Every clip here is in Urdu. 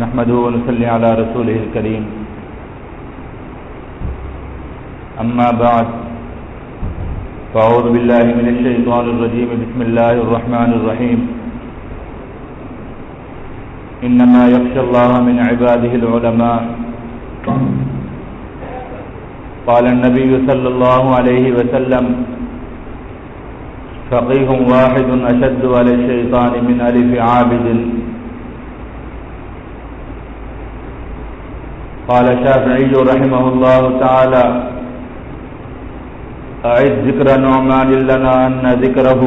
نحمده ونصلي على رسوله الكريم أما بعد فأعوذ بالله من الشيطان الرجيم بسم الله الرحمن الرحيم إنما يخشى الله من عباده العلماء قال النبي صلى الله عليه وسلم فقيه واحد أشد على الشيطان من ألف عابد قال الشافعي رحمه الله تعالى أعد ذكر نعمان لنا أن ذكره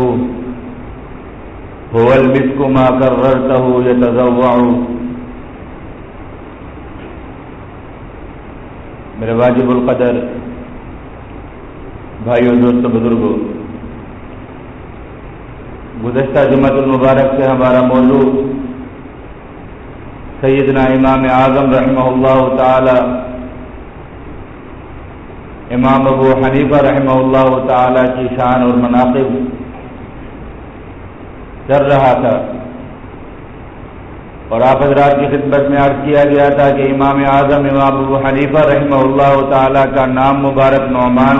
هو المسك ما كررته يتضوع. میرے واجب القدر بھائیو دوستو بزرگو، گزشتہ جمعۃ المبارک سے ہمارا موضوع سیدنا امام اعظم رحمہ اللہ تعالی امام ابو حنیفہ رحمہ اللہ تعالی کی شان اور مناقب چل رہا تھا، اور آپ حضرات کی خدمت میں عرض کیا گیا تھا کہ امام اعظم امام ابو حنیفہ رحمہ اللہ تعالی کا نام مبارک نعمان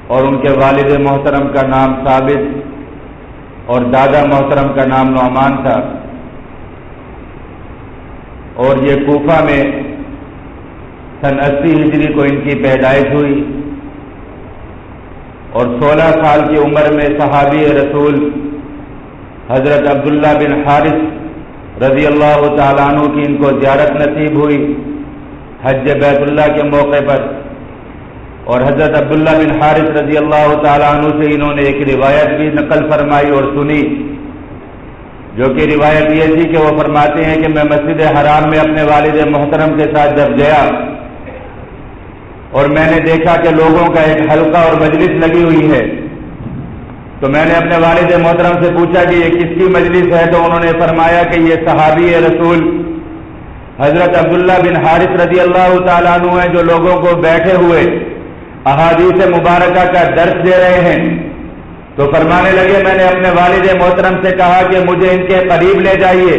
اور ان کے والد محترم کا نام ثابت اور دادا محترم کا نام نعمان تھا، اور یہ کوفہ میں سن 80 ہجری کو ان کی پیدائش ہوئی، اور 16 سال کی عمر میں صحابی رسول حضرت عبداللہ بن حارث رضی اللہ تعالیٰ عنہ کی ان کو زیارت نصیب ہوئی حج بیت اللہ کے موقع پر، اور حضرت عبداللہ بن حارث رضی اللہ تعالیٰ عنہ سے انہوں نے ایک روایت بھی نقل فرمائی اور سنی، جو کہ روایت یہ تھی کہ وہ فرماتے ہیں کہ میں مسجد حرام میں اپنے والد محترم کے ساتھ جب گیا اور میں نے دیکھا کہ لوگوں کا ایک حلقہ اور مجلس لگی ہوئی ہے، تو میں نے اپنے والد محترم سے پوچھا کہ یہ کس کی مجلس ہے، تو انہوں نے فرمایا کہ یہ صحابی رسول حضرت عبداللہ بن حارث رضی اللہ تعالیٰ عنہ ہیں، جو لوگوں کو بیٹھے ہوئے احادیث مبارکہ کا درس دے رہے ہیں۔ تو فرمانے لگے میں نے اپنے والد محترم سے کہا کہ مجھے ان کے قریب لے جائیے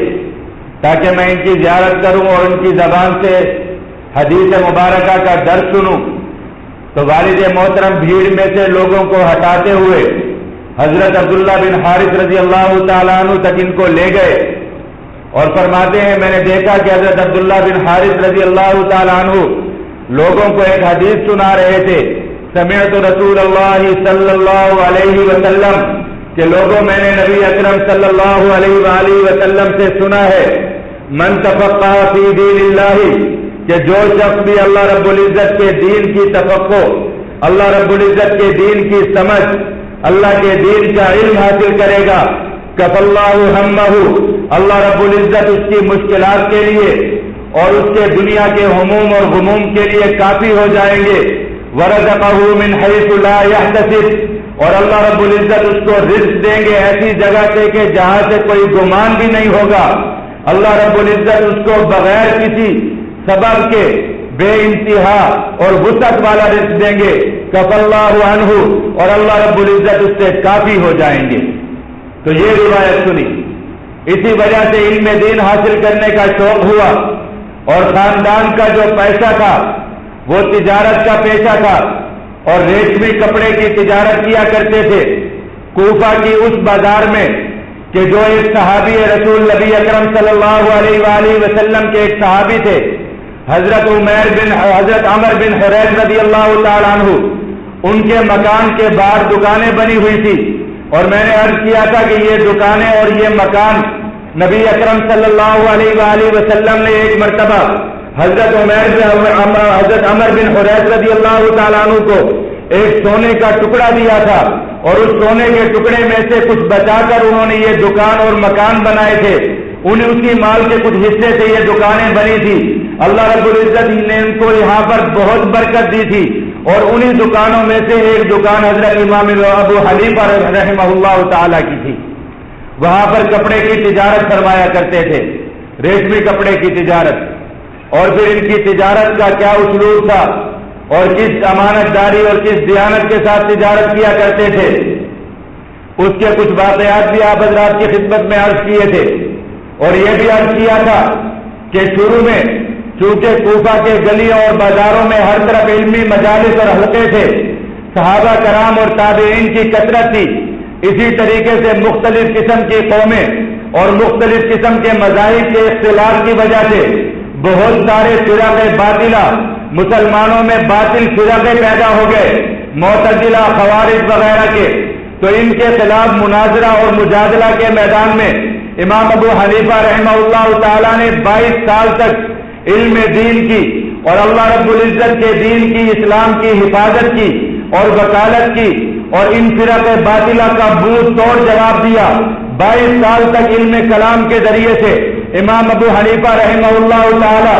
تاکہ میں ان کی زیارت کروں اور ان کی زبان سے حدیث مبارکہ کا درس سنوں۔ تو والد محترم بھیڑ میں سے لوگوں کو ہٹاتے ہوئے حضرت عبداللہ بن حارث رضی اللہ تعالیٰ عنہ تک ان کو لے گئے، اور فرماتے ہیں میں نے دیکھا کہ حضرت عبداللہ بن حارث رضی اللہ تعالیٰ عنہ لوگوں کو ایک حدیث سنا رہے تھے، سمعت رسول اللہ صلی اللہ علیہ وسلم، کہ لوگوں میں نے نبی اکرم صلی اللہ علیہ وآلہ وسلم سے سنا ہے، من تفقہ فی دین اللہ، کہ جو شخص بھی اللہ رب العزت کے دین کی تفقہ، اللہ رب العزت کے دین کی سمجھ، اللہ کے دین کا علم حاصل کرے گا، کف اللہ ہمہ، اللہ رب العزت اس کی مشکلات کے لیے اور اس کے دنیا کے ہموم اور غموم کے لیے کافی ہو جائیں گے، ورزقہ من حیث لا یحتسب، اور اللہ رب العزت اس کو رزق دیں گے ایسی جگہ سے کہ جہاں سے کوئی گمان بھی نہیں ہوگا، اللہ رب العزت اس کو بغیر کسی سبب کے بے انتہا اور وسعت والا رزق دیں گے، کف اللہ عنہ، اور اللہ رب العزت اس سے کافی ہو جائیں گے۔ تو یہ روایت سنی، اسی وجہ سے علم دین حاصل کرنے کا شوق ہوا، اور خاندان کا جو پیسہ تھا وہ تجارت کا پیشہ تھا، اور ریشمی کپڑے کی تجارت کیا کرتے تھے کوفہ کی اس بازار میں، کہ جو ایک صحابی رسول نبی اکرم صلی اللہ علیہ وآلہ وسلم کے ایک صحابی تھے حضرت عمر بن حریث رضی اللہ تعالیٰ عنہ، ان کے مکان کے باہر دکانیں بنی ہوئی تھی، اور میں نے عرض کیا تھا کہ یہ دکانیں اور یہ مکان نبی اکرم صلی اللہ علیہ وآلہ وسلم نے ایک مرتبہ حضرت عمر بن حریث رضی اللہ تعالیٰ عنہ کو ایک سونے کا ٹکڑا دیا تھا، اور اس سونے کے ٹکڑے میں سے کچھ بچا کر انہوں نے یہ دکان اور مکان بنائے تھے، انہیں اسی مال کے کچھ حصے سے یہ دکانیں بنی تھی۔ اللہ رب العزت نے ان کو یہاں پر بہت برکت دی تھی، اور انہی دکانوں میں سے ایک دکان حضرت امام ابو حنیفہ رحمہ اللہ تعالیٰ کی تھی، وہاں پر کپڑے کی تجارت فرمایا کرتے تھے، ریشمی کپڑے کی تجارت، اور پھر ان کی تجارت کا کیا اسلوب تھا، اور کس امانت داری اور کس دیانت کے ساتھ تجارت کیا کرتے تھے، اس کے کچھ واقعات بھی آپ حضرات کی خدمت میں عرض کیے تھے۔ اور یہ بھی عرض کیا تھا کہ شروع میں چونکہ کوفہ کے گلیوں اور بازاروں میں ہر طرف علمی مجالس اور حلقے تھے، صحابہ کرام اور تابعین کی کثرت تھی، اسی طریقے سے مختلف قسم کی قومیں اور مختلف قسم کے مذاہب کے اختلاف کی وجہ سے بہت سارے فرق باطلہ مسلمانوں میں باطل فرقے پیدا ہو گئے، معتزلہ، خوارج وغیرہ کے۔ تو ان کے خلاف مناظرہ اور مجادلہ کے میدان میں امام ابو حنیفہ رحمہ اللہ تعالیٰ نے 22 سال تک علم دین کی اور اللہ رب العزت کے دین کی، اسلام کی حفاظت کی اور وکالت کی، اور ان فرق باطلہ کا منہ توڑ جواب دیا۔ 22 سال تک علم کلام کے ذریعے سے امام ابو حنیفہ رحمہ اللہ تعالیٰ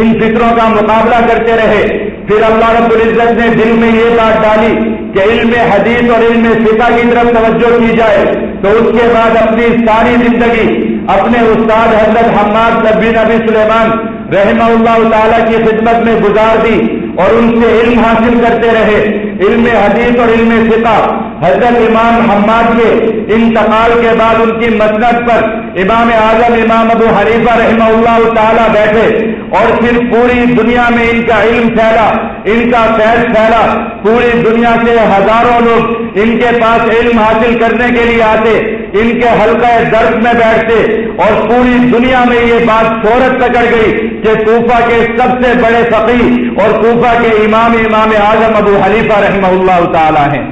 ان فکروں کا مقابلہ کرتے رہے۔ پھر اللہ رب العزت نے دل میں یہ بات ڈالی کہ علم حدیث اور علم فقہ کی طرف توجہ کی جائے، تو اس کے بعد اپنی ساری زندگی اپنے استاد حضرت حماد بن ابی سلیمان رحمہ اللہ تعالیٰ کی خدمت میں گزار دی اور ان سے علم حاصل کرتے رہے۔ علم حدیث اور علم فقہ حضرت امام حماد کے انتقال کے بعد ان کی مسند پر امام اعظم امام ابو حنیفہ رحمہ اللہ تعالیٰ بیٹھے، اور پھر پوری دنیا میں ان کا علم پھیلا، ان کا فیض پھیلا، پوری دنیا سے ہزاروں لوگ ان کے پاس علم حاصل کرنے کے لیے آتے، ان کے حلقہ درس میں بیٹھتے، اور پوری دنیا میں یہ بات شہرت پکڑ گئی کہ کوفہ کے سب سے بڑے فقیہ اور کوفہ کے امام اعظم ابو حنیفہ رحمہ اللہ تعالیٰ ہیں۔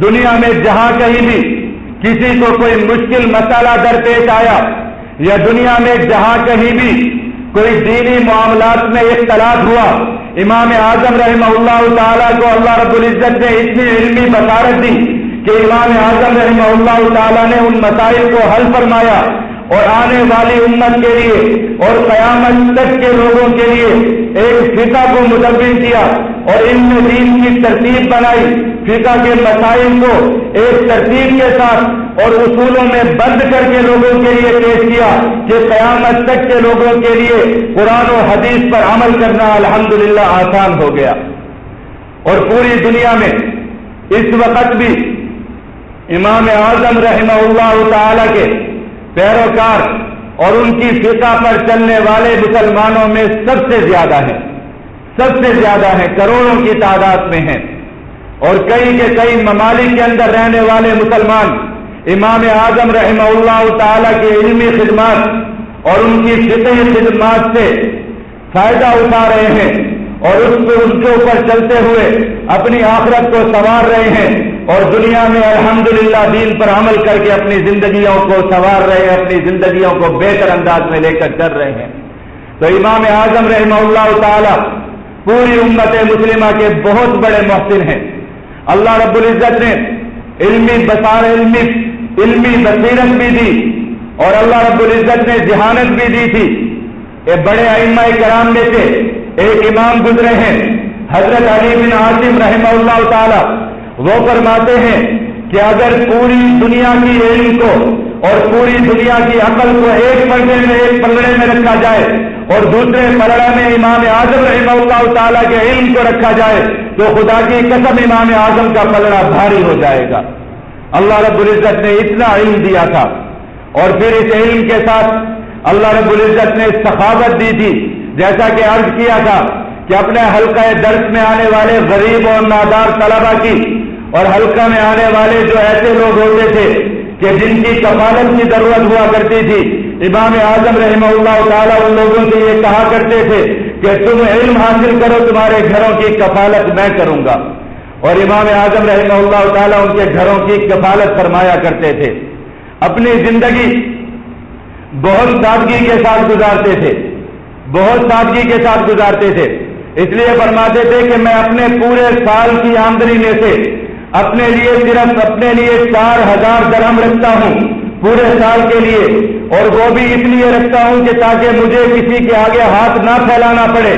دنیا میں جہاں کہیں بھی کسی کو کوئی مشکل مسئلہ درپیش آیا، یا دنیا میں جہاں کہیں بھی کوئی دینی معاملات میں اختلاف ہوا، امام اعظم رحمہ اللہ تعالیٰ کو اللہ رب العزت نے اتنی علمی بصارت دی کہ امام اعظم رحمہ اللہ تعالیٰ نے ان مسائل کو حل فرمایا، اور آنے والی امت کے لیے اور قیامت تک کے لوگوں کے لیے ایک فقہ کو مدون کیا، اور علم دین کی ترتیب بنائی، فقہ کے مسائل کو ایک ترتیب کے ساتھ اور اصولوں میں بند کر کے لوگوں کے لیے پیش کیا کہ قیامت تک کے لوگوں کے لیے قرآن و حدیث پر عمل کرنا الحمدللہ آسان ہو گیا۔ اور پوری دنیا میں اس وقت بھی امام اعظم رحمہ اللہ تعالی کے پیروکار اور ان کی فقہ پر چلنے والے مسلمانوں میں سب سے زیادہ ہیں، سب سے زیادہ ہیں، کروڑوں کی تعداد میں ہیں، اور کئی کے کئی ممالک کے اندر رہنے والے مسلمان امام اعظم رحمہ اللہ تعالی کی علمی خدمات اور ان کی فقہی خدمات سے فائدہ اٹھا رہے ہیں، اور ان کے اوپر چلتے ہوئے اپنی آخرت کو سنوار رہے ہیں، اور دنیا میں الحمدللہ دین پر عمل کر کے اپنی زندگیوں کو سنوار رہے ہیں، اپنی زندگیوں کو بہتر انداز میں لے کر چل رہے ہیں۔ تو امام اعظم رحمہ اللہ تعالی پوری امت مسلمہ کے بہت بڑے محسن ہیں۔ اللہ رب العزت نے علمی بصیرت بھی دی، اور اللہ رب العزت نے ذہانت بھی دی تھی۔ یہ بڑے ائمہ کرام میں سے ایک امام گزرے ہیں حضرت علی بن عاصم رحمہ اللہ تعالی، وہ فرماتے ہیں کہ اگر پوری دنیا کی علم کو اور پوری دنیا کی عقل کو ایک پردے میں، ایک پلڑے میں رکھا جائے، اور دوسرے پلڑے میں امام اعظم رحمہ اللہ تعالیٰ کے علم کو رکھا جائے، تو خدا کی قسم امام اعظم کا پلڑا بھاری ہو جائے گا۔ اللہ رب العزت نے اتنا علم دیا تھا، اور پھر اس علم کے ساتھ اللہ رب العزت نے سخاوت دی تھی، جیسا کہ عرض کیا تھا کہ اپنے حلقہ درس میں آنے والے غریب اور نادار طلبہ کی، اور حلقہ میں آنے والے جو ایسے لوگ ہوتے تھے کہ جن کی کفالت کی ضرورت ہوا کرتی تھی، امام اعظم رحمہ اللہ تعالیٰ ان لوگوں سے یہ کہا کرتے تھے کہ تم علم حاصل کرو، تمہارے گھروں کی کفالت میں کروں گا، اور امام اعظم رحمہ اللہ تعالیٰ ان کے گھروں کی کفالت فرمایا کرتے تھے۔ اپنی زندگی بہت سادگی کے ساتھ گزارتے تھے، بہت سادگی کے ساتھ گزارتے تھے، اس لیے فرماتے تھے کہ میں اپنے پورے سال کی آمدنی میں سے اپنے لیے صرف اپنے لیے 4000 درہم رکھتا ہوں پورے سال کے لیے، اور وہ بھی اس لیے رکھتا ہوں کہ تاکہ مجھے کسی کے آگے ہاتھ نہ پھیلانا پڑے۔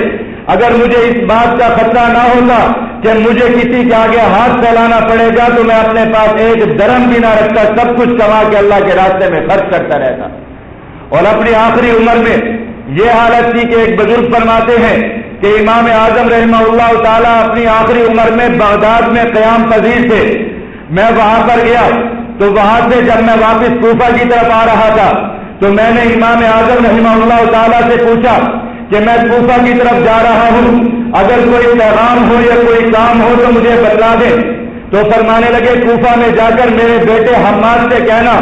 اگر مجھے اس بات کا خطرہ نہ ہوتا کہ مجھے کسی کے آگے ہاتھ پھیلانا پڑے گا تو میں اپنے پاس ایک درہم بھی نہ رکھتا، سب کچھ کما کے اللہ کے راستے میں خرچ کرتا رہتا۔ اور اپنی آخری عمر میں یہ حالت تھی کہ ایک بزرگ فرماتے ہیں کہ امام اعظم رحمہ اللہ تعالیٰ اپنی آخری عمر میں بغداد میں قیام پذیر تھے۔ میں وہاں پر گیا تو وہاں سے جب میں واپس کوفہ کی طرف آ رہا تھا تو میں نے امام اعظم رحمہ اللہ تعالیٰ سے پوچھا کہ میں کوفہ کی طرف جا رہا ہوں، اگر کوئی پیغام ہو یا کوئی کام ہو تو مجھے بتلا دیں۔ تو فرمانے لگے کوفہ میں جا کر میرے بیٹے حماد سے کہنا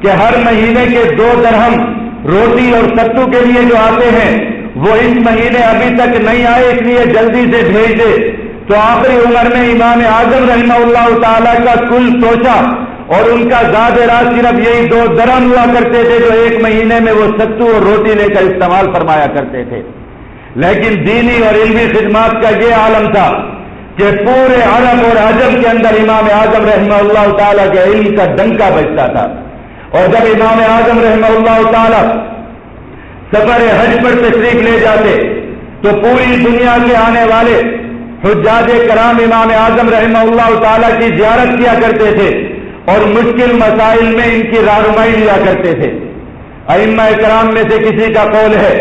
کہ ہر مہینے کے 2 درہم روٹی اور ستو کے لیے جو آتے ہیں وہ اس مہینے ابھی تک نہیں آئے، اس لیے جلدی سے بھیج دے۔ تو آخری عمر میں امام اعظم رحمہ اللہ تعالیٰ کا کل توشہ اور ان کا زاد راز صرف یہی 2 درہم ہوا کرتے تھے جو ایک مہینے میں وہ ستو اور روٹی لے کر استعمال فرمایا کرتے تھے۔ لیکن دینی اور علمی خدمات کا یہ عالم تھا کہ پورے عرب اور عجم کے اندر امام اعظم رحمہ اللہ تعالیٰ کے علم کا ڈنکا بجتا تھا۔ اور جب امام اعظم رحمہ اللہ تعالیٰ سفر حج پر تشریف لے جاتے تو پوری دنیا سے آنے والے حجاج کرام امام اعظم رحمہ اللہ تعالیٰ کی زیارت کیا کرتے تھے اور مشکل مسائل میں ان کی رہنمائی لیا کرتے تھے۔ ائمہ کرام میں سے کسی کا قول ہے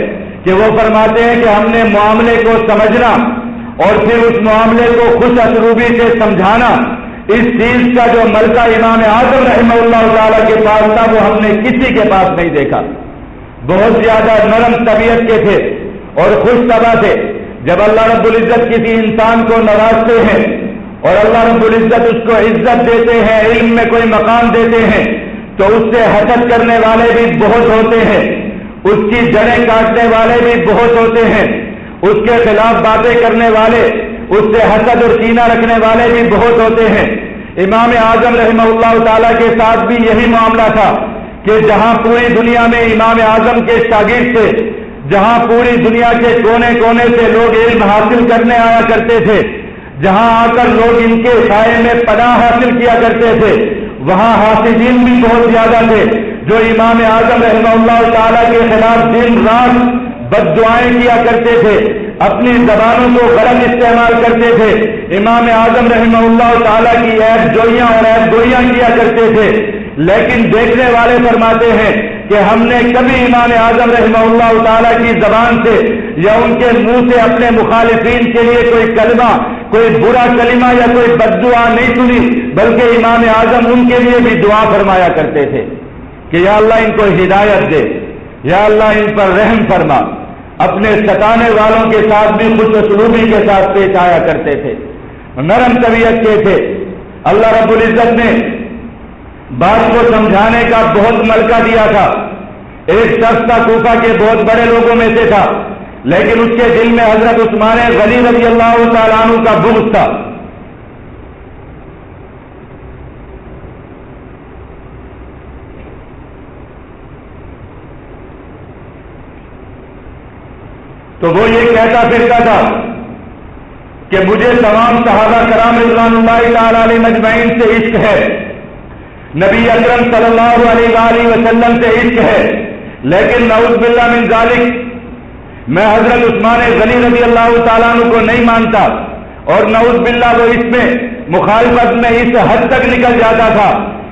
کہ وہ فرماتے ہیں کہ ہم نے معاملے کو سمجھنا اور پھر اس معاملے کو خوش اسلوبی سے سمجھانا، اس چیز کا جو ملکہ امام اعظم رحمہ اللہ تعالیٰ کے پاس تھا وہ ہم نے کسی کے پاس نہیں دیکھا۔ بہت زیادہ نرم طبیعت کے تھے اور خوش طبع تھے۔ جب اللہ رب العزت کسی انسان کو نوازتے ہیں اور اللہ رب العزت اس کو عزت دیتے ہیں، علم میں کوئی مقام دیتے ہیں، تو اس سے حسد کرنے والے بھی بہت ہوتے ہیں، اس کی جڑیں کاٹنے والے بھی بہت ہوتے ہیں، اس کے خلاف باتیں کرنے والے، اس سے حسد اور کینہ رکھنے والے بھی بہت ہوتے ہیں۔ امام اعظم رحمہ اللہ تعالیٰ کے ساتھ بھی یہی معاملہ تھا کہ جہاں پوری دنیا میں امام اعظم کے شاگرد تھے، جہاں پوری دنیا کے کونے کونے سے لوگ علم حاصل کرنے آیا کرتے تھے، جہاں آ کر لوگ ان کے سائے میں پناہ حاصل کیا کرتے تھے، وہاں حاسدین بھی بہت زیادہ تھے جو امام اعظم رحمہ اللہ تعالیٰ کے خلاف دن رات بد دعائیں کیا کرتے تھے، اپنی زبانوں کو غلط استعمال کرتے تھے، امام اعظم رحمہ اللہ تعالیٰ کی عیب جوئیاں اور عیب گوئیاں کیا کرتے تھے۔ لیکن دیکھنے والے فرماتے ہیں کہ ہم نے کبھی امام اعظم رحمہ اللہ تعالیٰ کی زبان سے یا ان کے منہ سے اپنے مخالفین کے لیے کوئی کلمہ، کوئی برا کلمہ یا کوئی بد دعا نہیں سنی، بلکہ امام اعظم ان کے لیے بھی دعا فرمایا کرتے تھے کہ یا اللہ ان کو ہدایت دے، یا اللہ ان پر رحم فرما۔ اپنے ستانے والوں کے ساتھ بھی خوش اسلوبی کے ساتھ پیش آیا کرتے تھے، نرم طبیعت کے تھے۔ اللہ رب العزت نے بات کو سمجھانے کا بہت ملکہ دیا تھا۔ ایک شخص تھا کوفہ کے بہت بڑے لوگوں میں سے تھا، لیکن اس کے دل میں حضرت عثمان غنی رضی اللہ تعالیٰ عنہ کا بغض تھا۔ تو وہ یہ کہتا پھرتا تھا کہ مجھے تمام صحابہ کرام رضوان اللہ تعالی علیہ مجمعین سے عشق ہے، نبی اکرم صلی اللہ علیہ وآلہ وسلم سے عشق ہے، لیکن نعوذ باللہ من ذالک میں حضرت عثمان غنی رضی اللہ تعالیٰ عنہ کو نہیں مانتا، اور نعوذ باللہ وہ اس میں مخالفت میں اس حد تک نکل جاتا تھا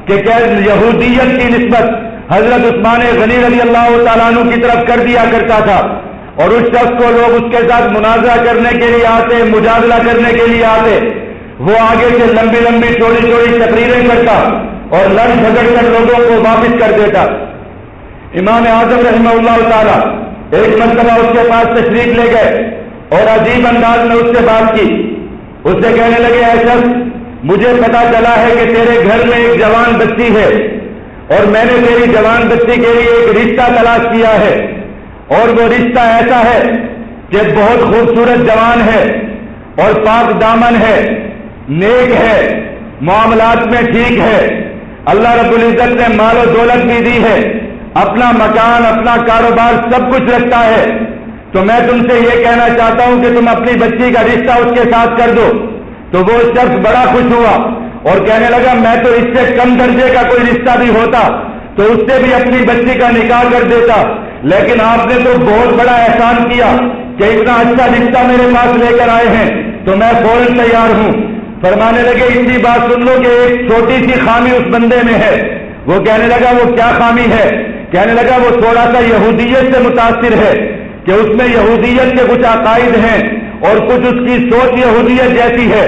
کہ یہودیت کی نسبت حضرت عثمان غنی رضی اللہ تعالیٰ عنہ کی طرف کر دیا کرتا تھا، اور اس شخص کو لوگ اس کے ساتھ مناظرہ کرنے کے لیے آتے، مجادلہ کرنے کے لیے آتے، وہ آگے سے لمبی لمبی چوڑی چوڑی تقریریں کرتا اور لڑ جھگڑ کر لوگوں کو واپس کر دیتا۔ امام اعظم رحمہ اللہ تعالیٰ ایک مرتبہ اس کے پاس تشریف لے گئے اور عجیب انداز میں اس سے بات کی۔ اس سے کہنے لگے اے شخص، مجھے پتا چلا ہے کہ تیرے گھر میں ایک جوان بچی ہے، اور میں نے تیری جوان بچی کے لیے ایک رشتہ تلاش کیا ہے، اور وہ رشتہ ایسا ہے کہ بہت خوبصورت جوان ہے اور پاک دامن ہے، نیک ہے، معاملات میں ٹھیک ہے، اللہ رب العزت نے مال و دولت بھی دی ہے، اپنا مکان، اپنا کاروبار سب کچھ رکھتا ہے، تو میں تم سے یہ کہنا چاہتا ہوں کہ تم اپنی بچی کا رشتہ اس کے ساتھ کر دو۔ تو وہ شخص بڑا خوش ہوا اور کہنے لگا میں تو اس سے کم درجے کا کوئی رشتہ بھی ہوتا تو اس سے بھی اپنی بچی کا نکاح کر دیتا، لیکن آپ نے تو بہت بڑا احسان کیا کہ اتنا اچھا رشتہ میرے پاس لے کر آئے ہیں، تو میں فوراً تیار ہوں۔ فرمانے لگے اتنی بات سن لو کہ ایک چھوٹی سی خامی اس بندے میں ہے۔ وہ کہنے لگا وہ کیا خامی ہے؟ کہنے لگا وہ تھوڑا سا یہودیت سے متاثر ہے، کہ اس میں یہودیت کے کچھ عقائد ہیں اور کچھ اس کی سوچ یہودیت جیسی ہے،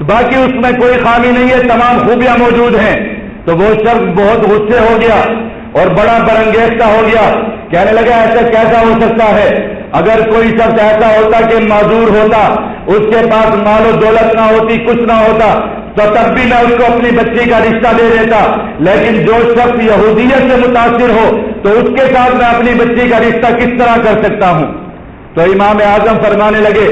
باقی اس میں کوئی خامی نہیں ہے، تمام خوبیاں موجود ہیں۔ تو وہ شخص بہت غصے ہو گیا اور بڑا برانگیختہ ہو گیا. کہنے لگا ایسا کیسا ہو سکتا ہے؟ اگر کوئی شخص ایسا ہوتا کہ معذور ہوتا، اس کے پاس مال و دولت نہ ہوتی، کچھ نہ ہوتا، تو تب بھی میں اس کو اپنی بچی کا رشتہ دے دیتا. لیکن جو شخص یہودیت سے متاثر ہو تو اس کے ساتھ میں اپنی بچی کا رشتہ کس طرح کر سکتا ہوں؟ تو امام اعظم فرمانے لگے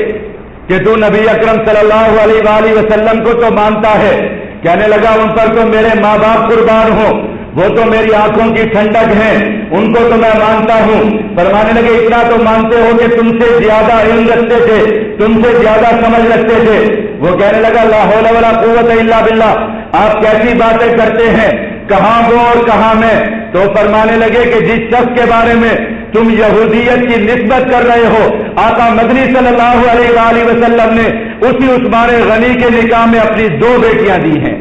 کہ تو نبی اکرم صلی اللہ علیہ وآلہ وسلم کو تو مانتا ہے. کہنے لگا ان پر تو میرے ماں باپ قربان ہو، وہ تو میری آنکھوں کی ٹھنڈک ہیں، ان کو تو میں مانتا ہوں. فرمانے لگے اتنا تو مانتے ہو کہ تم سے زیادہ علم رکھتے تھے، تم سے زیادہ سمجھ رکھتے تھے. وہ کہنے لگا لا حول ولا قوت الا باللہ، آپ کیسی باتیں کرتے ہیں، کہاں وہ اور کہاں میں؟ تو فرمانے لگے کہ جس شخص کے بارے میں تم یہودیت کی نسبت کر رہے ہو، آقا مدنی صلی اللہ علیہ وآلہ وسلم نے اسی عثمان غنی کے نکاح میں اپنی 2 بیٹیاں دی ہیں،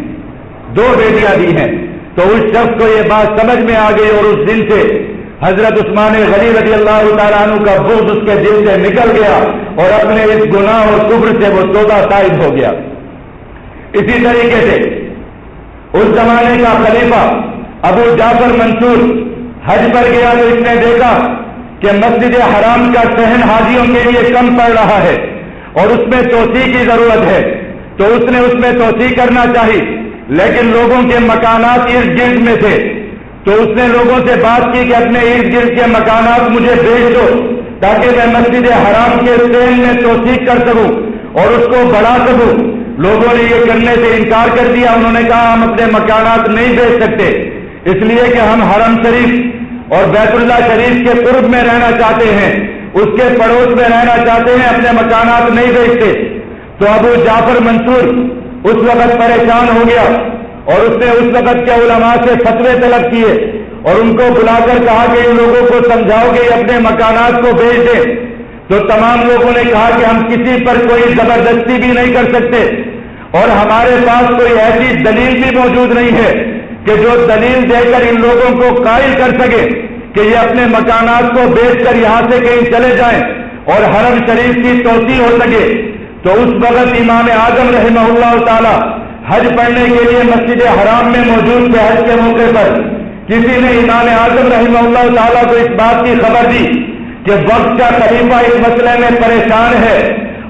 2 بیٹیاں دی ہیں. تو اس شخص کو یہ بات سمجھ میں آ گئی اور اس دن سے حضرت عثمان غنی رضی اللہ تعالیٰ عنہ کا بغض اس کے دل سے نکل گیا اور اپنے اس گناہ اور کفر سے وہ توبہ تائب ہو گیا. اسی طریقے سے اس زمانے کا خلیفہ ابو جعفر منصور حج پر گیا تو اس نے دیکھا کہ مسجد حرام کا صحن حاجیوں کے لیے کم پڑ رہا ہے اور اس میں توسیع کی ضرورت ہے. تو اس نے اس میں توسیع کرنا چاہی، لیکن لوگوں کے مکانات ارد گرد میں تھے. تو اس نے لوگوں سے بات کی کہ اپنے ارد گرد کے مکانات مجھے بھیج دو تاکہ میں مسجد حرام کے صحن میں توسیع کر سکوں اور اس کو بڑھا سکوں. لوگوں نے یہ کرنے سے انکار کر دیا. انہوں نے کہا ہم اپنے مکانات نہیں بیچ سکتے، اس لیے کہ ہم حرم شریف اور بیت اللہ شریف کے قرب میں رہنا چاہتے ہیں، اس کے پڑوس میں رہنا چاہتے ہیں، اپنے مکانات نہیں بیچتے. تو ابو جعفر منصور اس وقت پریشان ہو گیا اور اس نے اس وقت کے علماء سے فتوے طلب کیے اور ان کو بلا کر کہا کہ ان لوگوں کو سمجھاؤ کہ اپنے مکانات کو بیچ دیں. تو تمام لوگوں نے کہا کہ ہم کسی پر کوئی زبردستی بھی نہیں کر سکتے اور ہمارے پاس کوئی ایسی دلیل بھی موجود نہیں ہے کہ جو دلیل دے کر ان لوگوں کو قائل کر سکے کہ یہ اپنے مکانات کو بیچ کر یہاں سے کہیں چلے جائیں اور حرم شریف کی توسیع ہو سکے. تو اس وقت امام اعظم رحمہ اللہ تعالی حج پڑھنے کے لیے مسجد حرام میں موجود تھے. حج کے موقع پر کسی نے امام اعظم رحمہ اللہ تعالی کو اس بات کی خبر دی کہ وقت کا خلیفہ اس مسئلے میں پریشان ہے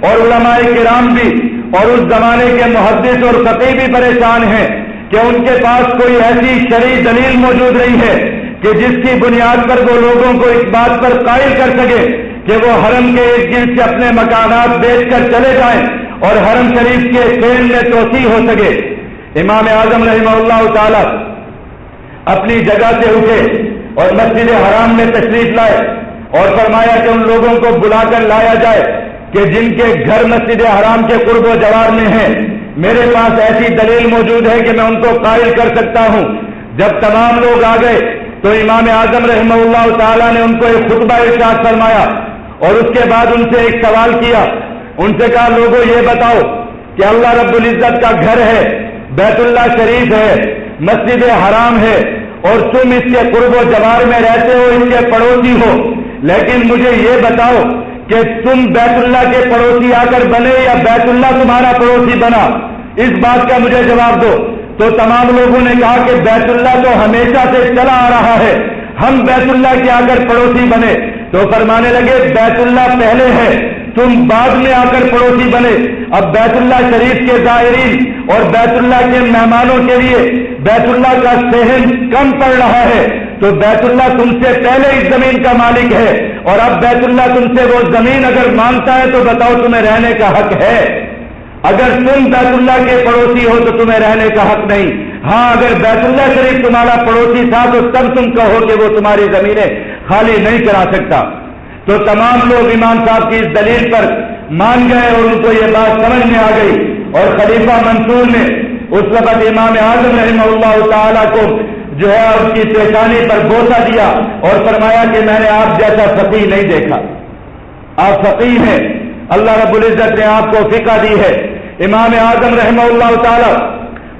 اور علماء کرام بھی اور اس زمانے کے محدث اور فقیہ بھی پریشان ہیں کہ ان کے پاس کوئی ایسی شرعی دلیل موجود نہیں ہے کہ جس کی بنیاد پر وہ لوگوں کو اس بات پر قائل کر سکے کہ وہ حرم کے ارد گرد سے اپنے مکانات بیچ کر چلے جائیں اور حرم شریف کے صحن میں توسیع ہو سکے. امام اعظم رحمہ اللہ تعالی اپنی جگہ سے اٹھے اور مسجد حرام میں تشریف لائے اور فرمایا کہ ان لوگوں کو بلا کر لایا جائے کہ جن کے گھر مسجد حرام کے قرب و جوار میں ہیں. میرے پاس ایسی دلیل موجود ہے کہ میں ان کو قائل کر سکتا ہوں. جب تمام لوگ آ گئے تو امام اعظم رحمہ اللہ تعالیٰ نے ان کو ایک خطبہ ارشاد فرمایا اور اس کے بعد ان سے ایک سوال کیا. ان سے کہا لوگوں یہ بتاؤ کہ اللہ رب العزت کا گھر ہے، بیت اللہ شریف ہے، مسجد حرام ہے اور تم اس کے قرب و جوار میں رہتے ہو، اس کے پڑوسی ہو، لیکن مجھے یہ بتاؤ کہ تم بیت اللہ کے پڑوسی آ کر بنے یا بیت اللہ تمہارا پڑوسی بنا؟ اس بات کا مجھے جواب دو. تو تمام لوگوں نے کہا کہ بیت اللہ تو ہمیشہ سے چلا آ رہا ہے، ہم بیت اللہ کے آ کر پڑوسی بنے. تو فرمانے لگے بیت اللہ پہلے ہے، تم بعد میں آ کر پڑوسی بنے. اب بیت اللہ شریف کے زائرین اور بیت اللہ کے مہمانوں کے لیے بیت اللہ کا صحن کم پڑ رہا ہے، تو بیت اللہ تم سے پہلے اس زمین کا مالک ہے اور اب بیت اللہ تم سے وہ زمین اگر مانگتا ہے تو بتاؤ تمہیں رہنے کا حق ہے؟ اگر تم بیت اللہ کے پڑوسی ہو تو تمہیں رہنے کا حق نہیں. ہاں اگر بیت اللہ شریف تمہارا پڑوسی تھا تو تب تم کہو کہ وہ تمہاری زمینیں خالی نہیں کرا سکتا. تو تمام لوگ امام صاحب کی اس دلیل پر مان گئے اور ان کو یہ بات سمجھ میں آ گئی اور خلیفہ منصور نے اس وقت امام اعظم رحمہ اللہ تعالیٰ کو جو ہے اس کی پیشانی پر بوسہ دیا اور فرمایا کہ میں نے آپ جیسا فقیہ نہیں دیکھا. آپ فقیہ ہیں، اللہ رب العزت نے آپ کو فقہ دی ہے. امام اعظم رحمہ اللہ تعالی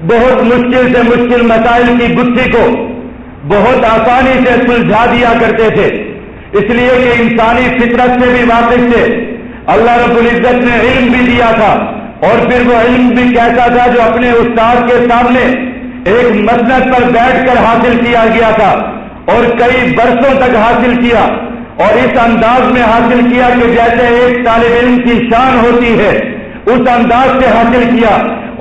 بہت مشکل سے مشکل مسائل کی گتھی کو بہت آسانی سے سلجھا دیا کرتے تھے، اس لیے کہ انسانی فطرت سے بھی واقف تھے. اللہ رب العزت نے علم بھی دیا تھا اور پھر وہ علم بھی کیسا تھا جو اپنے استاد کے سامنے ایک مسند پر بیٹھ کر حاصل کیا گیا تھا اور کئی برسوں تک حاصل کیا، اور اس انداز میں حاصل کیا کہ جیسے ایک طالب علم کی شان ہوتی ہے اس انداز سے حاصل کیا،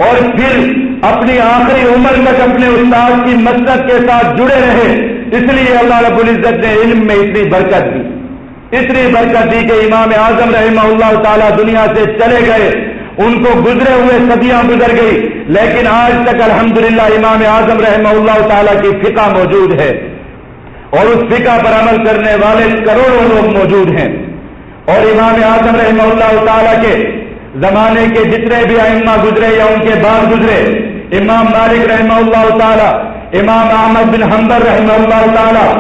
اور پھر اپنی آخری عمر تک اپنے استاد کی مسند کے ساتھ جڑے رہے۔ اس لیے اللہ رب العزت نے علم میں اتنی برکت دی، اتنی برکت دی کہ امام اعظم رحمہ اللہ تعالیٰ دنیا سے چلے گئے، ان کو گزرے ہوئے صدیاں گزر گئی، لیکن آج تک الحمدللہ امام اعظم رحمہ اللہ تعالیٰ کی فقہ موجود ہے، اور اس فقہ پر عمل کرنے والے کروڑوں لوگ موجود ہیں۔ اور امام اعظم رحمہ اللہ تعالیٰ کے زمانے کے جتنے بھی ائمہ گزرے یا ان کے بعد گزرے، امام مالک رحمہ اللہ تعالیٰ، امام احمد بن حنبل رحمہ اللہ تعالیٰ،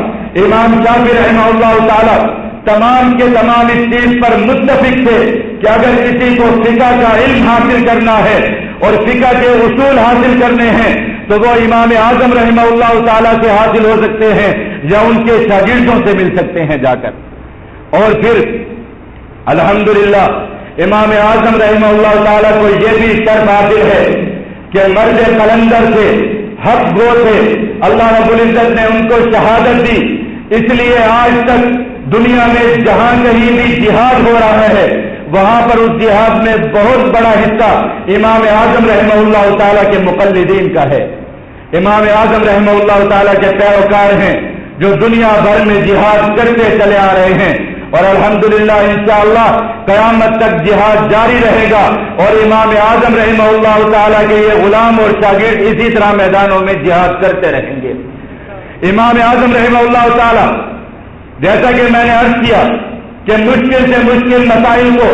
امام شافعی رحمہ اللہ تعالیٰ، تمام کے تمام اس چیز پر متفق تھے کہ اگر کسی کو فقہ کا علم حاصل کرنا ہے اور فقہ کے اصول حاصل کرنے ہیں تو وہ امام اعظم رحمہ اللہ تعالیٰ سے حاصل ہو سکتے ہیں یا ان کے شاگردوں سے مل سکتے ہیں جا کر۔ اور پھر الحمدللہ امام اعظم رحمہ اللہ تعالیٰ کو یہ بھی شرف حاصل ہے کہ مرد قلندر سے، حق گو سے اللہ رب العزت نے ان کو شہادت دی، اس لیے آج تک دنیا میں جہاں کہیں بھی جہاد ہو رہا ہے وہاں پر اس جہاد میں بہت بڑا حصہ امام اعظم رحمہ اللہ تعالیٰ کے مقلدین کا ہے، امام اعظم رحمہ اللہ تعالیٰ کے پیروکار ہیں جو دنیا بھر میں جہاد کرتے چلے آ رہے ہیں، اور الحمدللہ انشاءاللہ قیامت تک جہاد جاری رہے گا، اور امام اعظم رحمہ اللہ تعالیٰ کے یہ غلام اور شاگرد اسی طرح میدانوں میں جہاد کرتے رہیں گے۔ امام اعظم رحمہ اللہ تعالیٰ، جیسا کہ میں نے عرض کیا کہ مشکل سے مشکل مسائل کو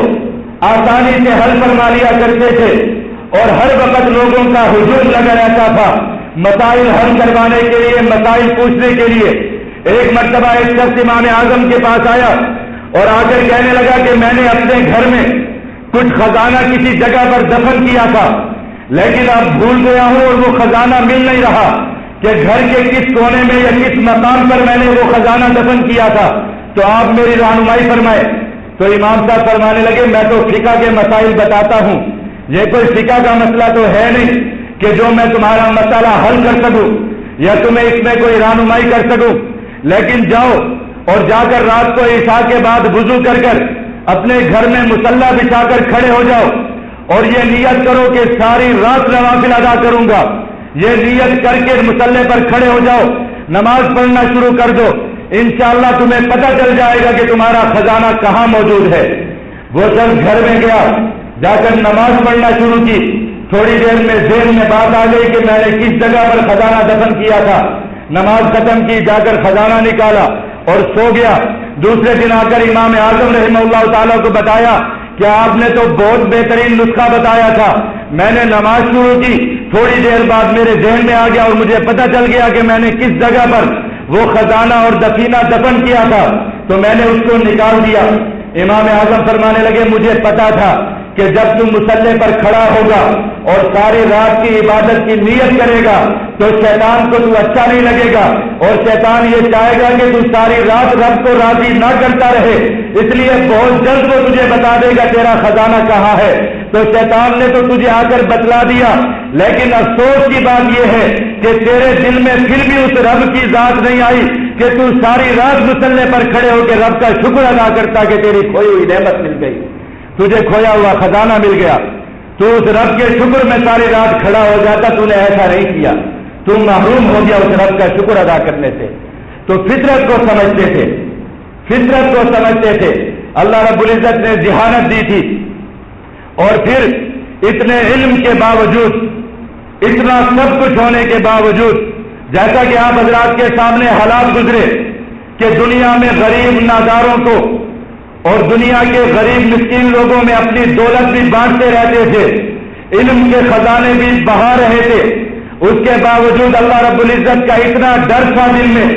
آسانی سے حل فرما لیا کرتے تھے، اور ہر وقت لوگوں کا ہجوم لگا رہتا تھا مسائل حل کروانے کے لیے، مسائل پوچھنے کے لیے۔ ایک مرتبہ ایک شخص امام اعظم کے پاس آیا اور آ کر کہنے لگا کہ میں نے اپنے گھر میں کچھ خزانہ کسی جگہ پر دفن کیا تھا، لیکن اب بھول گیا ہوں اور وہ خزانہ مل نہیں رہا کہ گھر کے کس کونے میں یا کس مقام پر میں نے وہ خزانہ دفن کیا تھا، تو آپ میری رہنمائی فرمائے۔ تو امام صاحب فرمانے لگے میں تو فقہ کے مسائل بتاتا ہوں، یہ کوئی فقہ کا مسئلہ تو ہے نہیں کہ جو میں تمہارا مسئلہ حل کر سکوں یا تمہیں اس میں کوئی رہنمائی کر سکوں، لیکن جاؤ اور جا کر رات کو عشاء کے بعد وضو کر کر اپنے گھر میں مصلی بچھا کر کھڑے ہو جاؤ، اور یہ نیت کرو کہ ساری رات نوافل ادا کروں گا، یہ نیت کر کے مصلی پر کھڑے ہو جاؤ، نماز پڑھنا شروع کر دو، انشاءاللہ تمہیں پتہ چل جائے گا کہ تمہارا خزانہ کہاں موجود ہے۔ وہ شخص گھر میں گیا، جا کر نماز پڑھنا شروع کی، تھوڑی دیر میں ذہن میں بات آ گئی کہ میں نے کس جگہ پر خزانہ دفن کیا تھا، نماز ختم کی، جا کر خزانہ نکالا اور سو گیا۔ دوسرے دن آ کر امام اعظم رحمہ اللہ تعالیٰ کو بتایا کہ آپ نے تو بہت بہترین نسخہ بتایا تھا، میں نے نماز شروع کی، تھوڑی دیر بعد میرے ذہن میں آ گیا اور مجھے پتہ چل گیا کہ میں نے کس جگہ پر وہ خزانہ اور دفینہ دفن کیا تھا، تو میں نے اس کو نکال دیا۔ امام اعظم فرمانے لگے مجھے پتا تھا کہ جب تم مصلی پر کھڑا ہوگا اور ساری رات کی عبادت کی نیت کرے گا تو شیطان کو تو اچھا نہیں لگے گا، اور شیطان یہ چاہے گا کہ تو ساری رات رب کو راضی نہ کرتا رہے، اس لیے بہت جلد وہ تجھے بتا دے گا تیرا خزانہ کہاں ہے۔ تو شیطان نے تو تجھے آ کر بتلا دیا، لیکن افسوس کی بات یہ ہے کہ تیرے دل میں پھر بھی اس رب کی ذات نہیں آئی کہ تو ساری رات مصلی پر کھڑے ہو کے رب کا شکر ادا کرتا کہ تیری کھوئی ہوئی نعمت مل گئی، تجھے کھویا ہوا خزانہ مل گیا، تو اس رب کے شکر میں ساری رات کھڑا ہو جاتا، تو نے ایسا نہیں کیا، تم محروم ہو گیا اس رب کا شکر ادا کرنے سے۔ تو فطرت کو سمجھتے تھے، فطرت کو سمجھتے تھے، اللہ رب العزت نے ذہانت دی تھی، اور پھر اتنے علم کے باوجود، اتنا سب کچھ ہونے کے باوجود، جیسا کہ آپ حضرات کے سامنے حالات گزرے کہ دنیا میں غریب ناداروں کو اور دنیا کے غریب مسکین لوگوں میں اپنی دولت بھی بانٹتے رہتے تھے، علم کے خزانے بھی بہا رہے تھے، اس کے باوجود اللہ رب العزت کا اتنا ڈر تھا دل میں،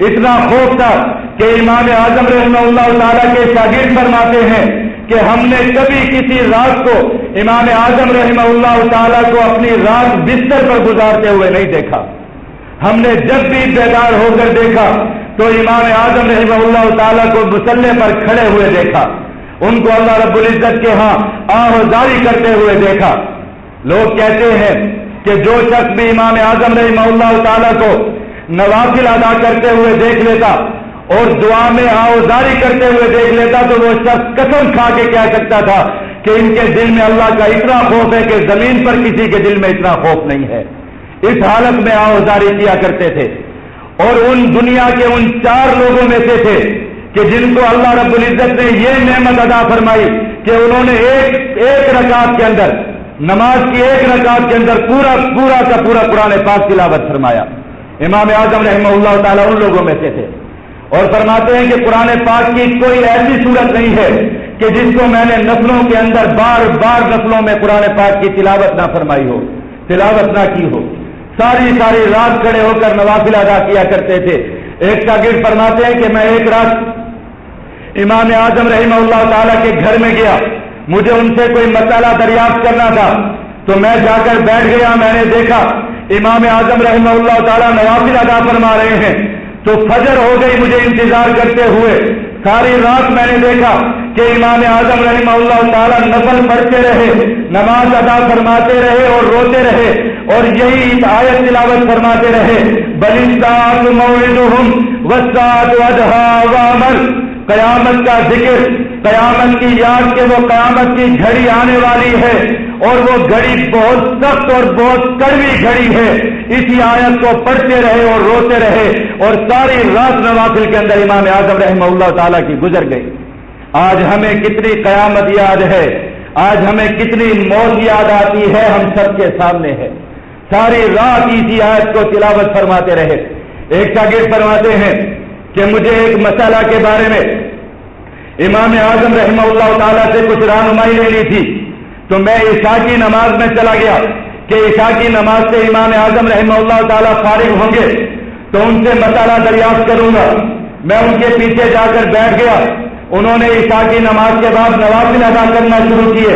اتنا خوف تھا کہ امام اعظم رحمہ اللہ تعالیٰ کے شاگرد فرماتے ہیں کہ ہم نے کبھی کسی رات کو امام اعظم رحمہ اللہ تعالیٰ کو اپنی رات بستر پر گزارتے ہوئے نہیں دیکھا، ہم نے جب بھی بیدار ہو کر دیکھا تو امام اعظم رحمہ اللہ تعالیٰ کو مصلی پر کھڑے ہوئے دیکھا، ان کو اللہ رب العزت کے ہاں آہوازاری کرتے ہوئے دیکھا۔ لوگ کہتے ہیں کہ جو شخص بھی امام اعظم رحمہ اللہ تعالیٰ کو نوافل ادا کرتے ہوئے دیکھ لیتا اور دعا میں آوزاری کرتے ہوئے دیکھ لیتا تو وہ شخص قسم کھا کے کہہ سکتا تھا کہ ان کے دل میں اللہ کا اتنا خوف ہے کہ زمین پر کسی کے دل میں اتنا خوف نہیں ہے۔ اس حالت میں آوزاری کیا کرتے تھے، اور ان دنیا کے ان 4 لوگوں میں سے تھے کہ جن کو اللہ رب العزت نے یہ نعمت ادا فرمائی کہ انہوں نے ایک رکعت کے اندر، نماز کی 1 رکعت کے اندر پورا کا پورا قرآن پاک تلاوت فرمایا۔ امام اعظم رحمہ اللہ تعالیٰ ان لوگوں میں سے تھے، اور فرماتے ہیں کہ قرآن پاک کی کوئی ایسی صورت نہیں ہے کہ جس کو میں نے نفلوں کے اندر بار بار نفلوں میں قرآن پاک کی تلاوت نہ فرمائی ہو، تلاوت نہ کی ہو۔ ساری رات کھڑے ہو کر نوافل ادا کیا کرتے تھے۔ ایک شاگرد فرماتے ہیں کہ میں ایک رات امام اعظم رحمہ اللہ تعالیٰ کے گھر میں گیا، مجھے ان سے کوئی مسئلہ دریافت کرنا تھا، تو میں جا کر بیٹھ گیا۔ میں نے دیکھا امام اعظم رحمہ اللہ تعالیٰ نوافل ادا فرما رہے ہیں، تو فجر ہو گئی مجھے انتظار کرتے ہوئے۔ ساری رات میں نے دیکھا کہ امام اعظم رحمہ اللہ تعالیٰ نفل پڑھتے رہے، نماز ادا فرماتے رہے اور روتے رہے، اور یہی آیت تلاوت فرماتے رہے، بل الساعۃ موعدہم والساعۃ ادھیٰ وامر۔ قیامت کا ذکر، قیامت کی یاد کہ وہ قیامت کی گھڑی آنے والی ہے، اور وہ گھڑی بہت سخت اور بہت کڑوی گھڑی ہے۔ اسی آیت کو پڑھتے رہے اور روتے رہے، اور ساری رات نوافل کے اندر امام اعظم رحمہ اللہ تعالیٰ کی گزر گئی۔ آج ہمیں کتنی قیامت یاد ہے، آج ہمیں کتنی موت یاد آتی ہے، ہم سب کے سامنے ہے۔ ساری رات اسی آیت کو تلاوت فرماتے رہے۔ ایک شاگرد فرماتے ہیں کہ مجھے ایک مسئلہ کے بارے میں امام اعظم رحمہ اللہ تعالیٰ سے کچھ رہنمائی لینی تھی، تو میں عشاء کی نماز میں چلا گیا کہ عشاء کی نماز سے امام اعظم رحمہ اللہ تعالیٰ فارغ ہوں گے تو ان سے مسئلہ دریافت کروں گا۔ میں ان کے پیچھے جا کر بیٹھ گیا۔ انہوں نے عشاء کی نماز کے بعد نوافل ادا کرنا شروع کیے۔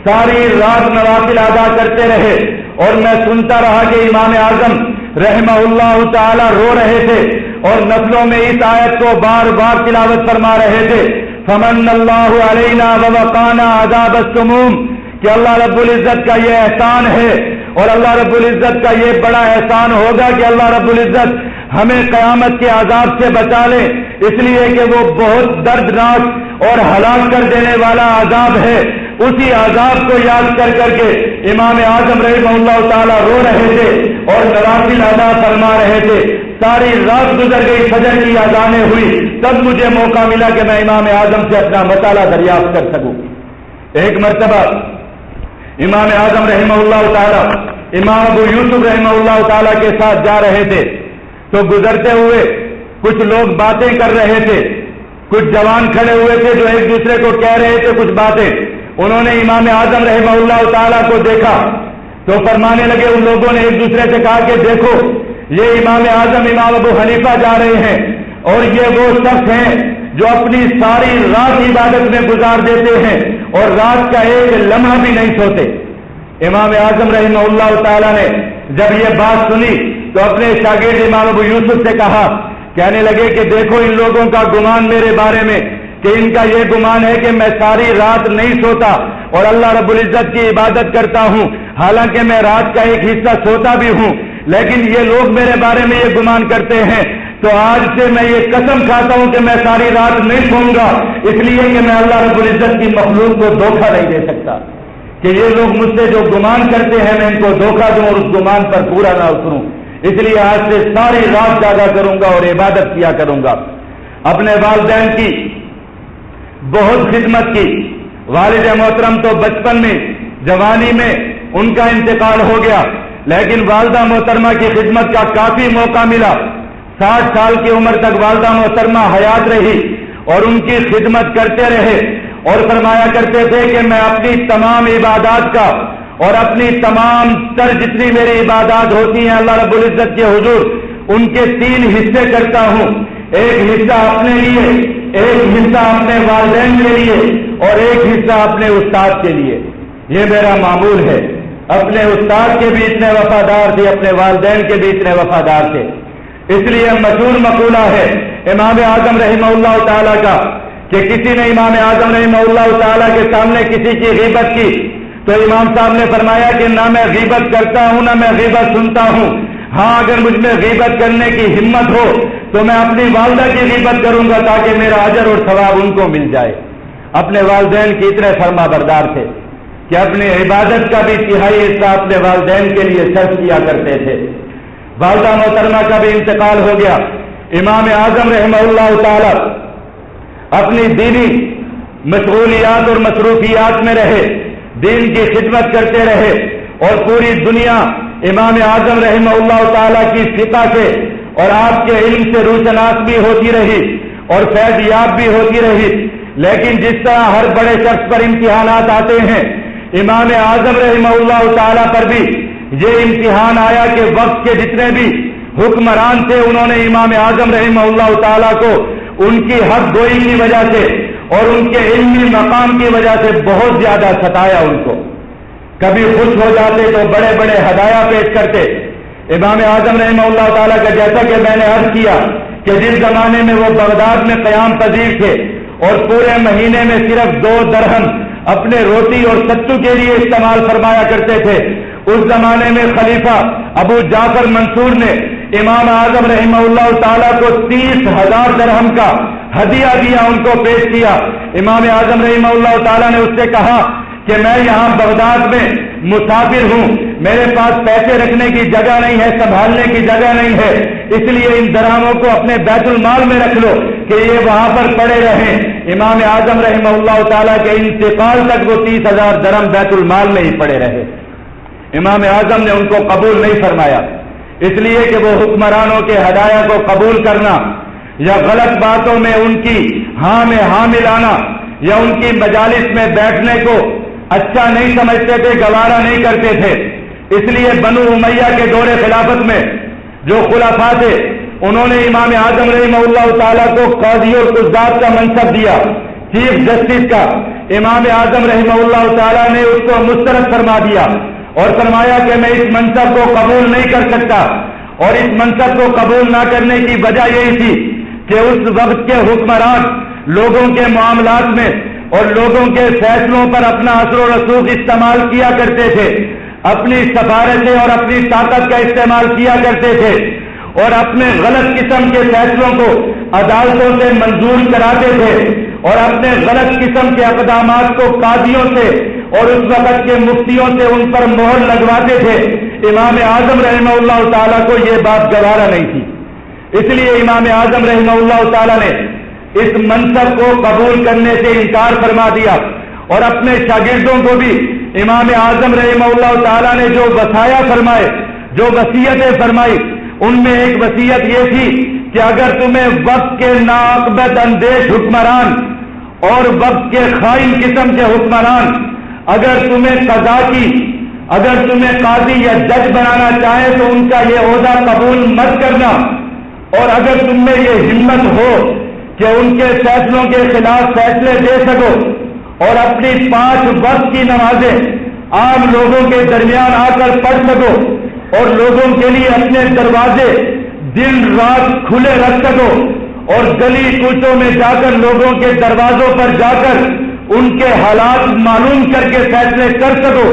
ساری رات نوافل ادا کرتے رہے، اور میں سنتا رہا کہ امام اعظم رحمہ اللہ تعالیٰ رو رہے تھے اور نفلوں میں اس آیت کو بار بار تلاوت فرما رہے تھے، فمن اللہ علینا ووقانا عذاب السموم، کہ اللہ رب العزت کا یہ احسان ہے، اور اللہ رب العزت کا یہ بڑا احسان ہوگا کہ اللہ رب العزت ہمیں قیامت کے عذاب سے بچا لے، اس لیے کہ وہ بہت دردناک اور ہلاک کر دینے والا عذاب ہے۔ اسی عذاب کو یاد کر کے امام اعظم رحمہ اللہ تعالیٰ رو رہے تھے اور نوافل ادا فرما رہے تھے۔ ساری رات گزر گئی، فجر کی اذانیں ہوئی، تب مجھے موقع ملا کہ میں امام اعظم سے اپنا مسئلہ دریافت کر سکوں۔ ایک مرتبہ امام اعظم رحمہ اللہ تعالیٰ امام ابو یوسف رحمہ اللہ تعالیٰ کے ساتھ جا رہے تھے، تو گزرتے ہوئے کچھ لوگ باتیں کر رہے تھے، کچھ جوان کھڑے ہوئے تھے جو ایک دوسرے کو کہہ رہے تھے کچھ باتیں۔ انہوں نے امام اعظم رحمہ اللہ تعالیٰ کو دیکھا تو فرمانے لگے، ان لوگوں نے ایک دوسرے سے کہا کہ دیکھو یہ امام اعظم امام ابو حنیفہ جا رہے ہیں، اور یہ وہ شخص ہیں جو اپنی ساری رات عبادت میں گزار دیتے ہیں اور رات کا ایک لمحہ بھی نہیں سوتے۔ امام اعظم رحمہ اللہ تعالیٰ نے جب یہ بات سنی تو اپنے شاگرد امام ابو یوسف سے کہا، کہنے لگے کہ دیکھو ان لوگوں کا گمان میرے بارے میں کہ ان کا یہ گمان ہے کہ میں ساری رات نہیں سوتا اور اللہ رب العزت کی عبادت کرتا ہوں، حالانکہ میں رات کا ایک حصہ سوتا بھی ہوں، لیکن یہ لوگ میرے بارے میں یہ گمان کرتے ہیں۔ تو آج سے میں یہ قسم کھاتا ہوں کہ میں ساری رات نہیں سوؤں گا، اس لیے کہ میں اللہ رب العزت کی مخلوق کو دھوکہ نہیں دے سکتا، کہ یہ لوگ مجھ سے جو گمان کرتے ہیں میں ان کو دھوکہ دوں اور اس گمان پر پورا نہ اتروں، اس لیے آج سے ساری رات جاگا کروں گا اور عبادت کیا کروں گا۔ اپنے والدین کی بہت خدمت کی۔ والد محترم تو بچپن میں، جوانی میں ان کا انتقال ہو گیا، لیکن والدہ محترمہ کی خدمت کا کافی موقع ملا۔ 60 سال کی عمر تک والدہ محترمہ حیات رہی اور ان کی خدمت کرتے رہے، اور فرمایا کرتے تھے کہ میں اپنی تمام عبادات کا اور اپنی تمام تر جتنی میری عبادات ہوتی ہیں اللہ رب العزت کے حضور، ان کے 3 حصے کرتا ہوں۔ ایک حصہ اپنے لیے، ایک حصہ اپنے والدین کے لیے، اور ایک حصہ اپنے استاد کے لیے۔ یہ میرا معمول ہے۔ اپنے استاد کے بھی اتنے وفادار تھے، اپنے والدین کے بھی اتنے وفادار تھے۔ اس لیے مشہور مقولہ ہے امام اعظم رحمہ اللہ تعالیٰ کا کہ کسی نے امام اعظم رحمہ اللہ تعالیٰ کے سامنے کسی کی غیبت کی تو امام صاحب نے فرمایا کہ نہ میں غیبت کرتا ہوں نہ میں غیبت سنتا ہوں، ہاں اگر مجھ میں غیبت کرنے کی ہمت ہو تو میں اپنی والدہ کی غیبت کروں گا تاکہ میرا اجر اور ثواب ان کو مل جائے۔ اپنے والدین کی اتنے فرما بردار تھے کہ اپنی عبادت کا بھی تہائی حصہ اپنے والدین کے لیے صرف کیا کرتے تھے۔ والدہ محترمہ کا بھی انتقال ہو گیا۔ امام اعظم رحمہ اللہ تعالی اپنی دینی مشغولیات اور مصروفیات میں رہے، دین کی خدمت کرتے رہے، اور پوری دنیا امام اعظم رحمہ اللہ تعالی کی فقہ سے اور آپ کے علم سے روشناس بھی ہوتی رہی اور فیض یاب بھی ہوتی رہی۔ لیکن جس طرح ہر بڑے شخص پر امتحانات آتے ہیں، امام اعظم رحمہ اللہ تعالی پر بھی یہ امتحان آیا کہ وقت کے جتنے بھی حکمران تھے انہوں نے امام اعظم رحمہ اللہ تعالی کو ان کی حق گوئی کی وجہ سے اور ان کے علمی مقام کی وجہ سے بہت زیادہ ستایا ان کو۔ کبھی خوش ہو جاتے تو بڑے بڑے ہدایہ پیش کرتے۔ امام اعظم رحمہ اللہ تعالیٰ کا جیسا کہ میں نے عرض کیا کہ جس زمانے میں وہ بغداد میں قیام پذیر تھے اور پورے مہینے میں صرف 2 درہم اپنے روٹی اور ستو کے لیے استعمال فرمایا کرتے تھے، اس زمانے میں خلیفہ ابو جعفر منصور نے امام اعظم رحمہ اللہ تعالیٰ کو 30,000 درہم کا ہدیہ دیا، ان کو پیش کیا۔ امام اعظم رحمہ اللہ تعالیٰ نے اس سے کہا کہ میں یہاں بغداد میں مسافر ہوں، میرے پاس پیسے رکھنے کی جگہ نہیں ہے، سنبھالنے کی جگہ نہیں ہے، اس لیے ان درہموں کو اپنے بیت المال میں رکھ لو کہ یہ وہاں پر پڑے رہیں۔ امام اعظم رحمہ اللہ تعالیٰ کے انتقال تک وہ 30,000 درہم بیت المال میں ہی پڑے رہے۔ امام اعظم نے ان کو قبول نہیں فرمایا، اس لیے کہ وہ حکمرانوں کے ہدایہ کو قبول کرنا یا غلط باتوں میں ان کی ہاں میں ہاں ملانا یا ان کی مجالس میں بیٹھنے کو اچھا نہیں سمجھتے تھے، گوارا نہیں کرتے تھے۔ اس لیے بنو امیہ کے دور خلافت میں جو خلفاء تھے انہوں نے امام اعظم رحمہ اللہ تعالیٰ کو قاضی القضات کا منصب دیا، چیف جسٹس کا۔ امام اعظم رحمہ اللہ تعالیٰ نے اس کو مسترد فرما دیا اور فرمایا کہ میں اس منصب کو قبول نہیں کر سکتا، اور اس منصب کو قبول نہ کرنے کی وجہ یہی تھی کہ اس وقت کے حکمران لوگوں کے معاملات میں اور لوگوں کے فیصلوں پر اپنا اثر و رسوخ استعمال کیا کرتے تھے، اپنی سفارتیں اور اپنی طاقت کا استعمال کیا کرتے تھے، اور اپنے غلط قسم کے فیصلوں کو عدالتوں سے منظور کراتے تھے، اور اپنے غلط قسم کے اقدامات کو قاضیوں سے اور اس وقت کے مفتیوں سے ان پر مہر لگواتے تھے۔ امام اعظم رحمہ اللہ تعالیٰ کو یہ بات گوارا نہیں تھی، اس لیے امام اعظم رحمہ اللہ تعالیٰ نے اس منصب کو قبول کرنے سے انکار فرما دیا، اور اپنے شاگردوں کو بھی امام اعظم رحمہ اللہ تعالیٰ نے جو وصایا فرمائے، جو وصیتیں فرمائی، ان میں ایک وصیت یہ تھی کہ اگر تمہیں وقت کے ناعاقبت اندیش حکمران اور وقت کے خائن قسم کے حکمران اگر تمہیں قضا کی، اگر تمہیں قاضی یا جج بنانا چاہے تو ان کا یہ عہدہ قبول مت کرنا، اور اگر تم میں یہ ہمت ہو کہ ان کے فیصلوں کے خلاف فیصلے دے سکو اور اپنی 5 وقت کی نمازیں عام لوگوں کے درمیان آ کر پڑھ سکو اور لوگوں کے لیے اپنے دروازے دن رات کھلے رکھ سکو اور گلی کوچوں میں جا کر لوگوں کے دروازوں پر جا کر ان کے حالات معلوم کر کے فیصلے کر سکو،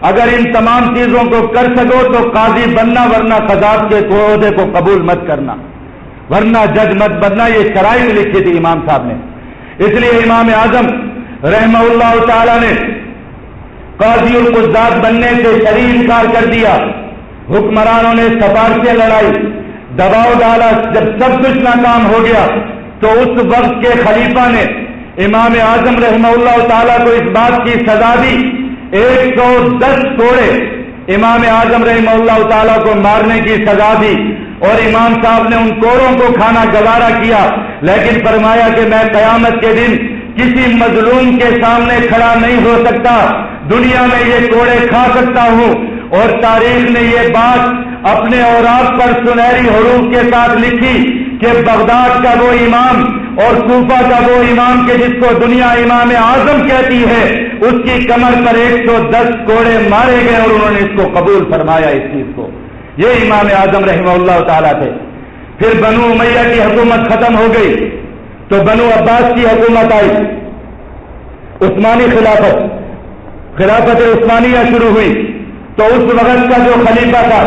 اگر ان تمام چیزوں کو کر سکو تو قاضی بننا، ورنہ قضات کے عہدے کو قبول مت کرنا، ورنہ جج مت بننا۔ یہ شرائط لکھی تھی امام صاحب نے۔ اس لیے امام اعظم رحمہ اللہ تعالی نے قاضی القضات بننے سے شرعی انکار کر دیا۔ حکمرانوں نے سفارشیں لڑائی، دباؤ ڈالا، جب سب کچھ ناکام ہو گیا تو اس وقت کے خلیفہ نے امام اعظم رحمہ اللہ تعالیٰ کو اس بات کی سزا دی، 110 کوڑے امام اعظم رحمہ اللہ تعالیٰ کو مارنے کی سزا دی، اور امام صاحب نے ان کوڑوں کو کھانا گوارا کیا، لیکن فرمایا کہ میں قیامت کے دن کسی مظلوم کے سامنے کھڑا نہیں ہو سکتا، دنیا میں یہ کوڑے کھا سکتا ہوں۔ اور تاریخ نے یہ بات اپنے اوراق پر سنہری حروف کے ساتھ لکھی کہ بغداد کا وہ امام اور کوفہ کا وہ امام کہ جس کو دنیا امام اعظم کہتی ہے، اس کی کمر پر 110 کوڑے مارے گئے اور انہوں نے اس کو قبول فرمایا اس چیز کو۔ یہ امام اعظم رحمہ اللہ تعالیٰ تھے۔ پھر بنو امیہ کی حکومت ختم ہو گئی تو بنو عباس کی حکومت آئی، عثمانی خلافت عثمانیہ شروع ہوئی، تو اس وقت کا جو خلیفہ تھا